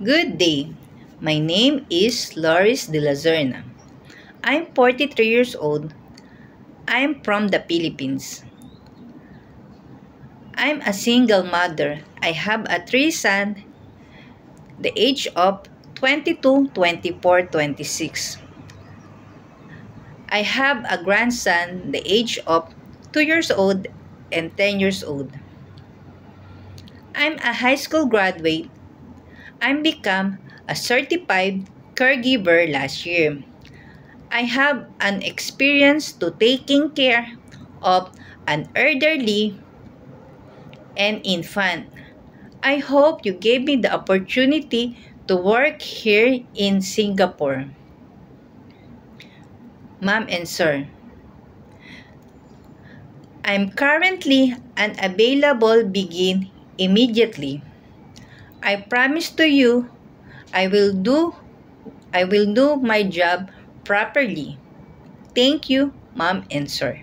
Good day. My name is Loris de la Zerna. I'm 43 years old. I'm from the Philippines. I'm a single mother. I have a three sons, the age of 22, 24, 26. I have a grandson, the age of 2 years old and 10 years old. I'm a high school graduate. I'm become a certified caregiver last year. I have an experience to taking care of an elderly and infant. I hope you gave me the opportunity to work here in Singapore. Ma'am and Sir, I'm currently unavailable begin immediately. I promise to you I will do my job properly. Thank you, Ma'am and Sir.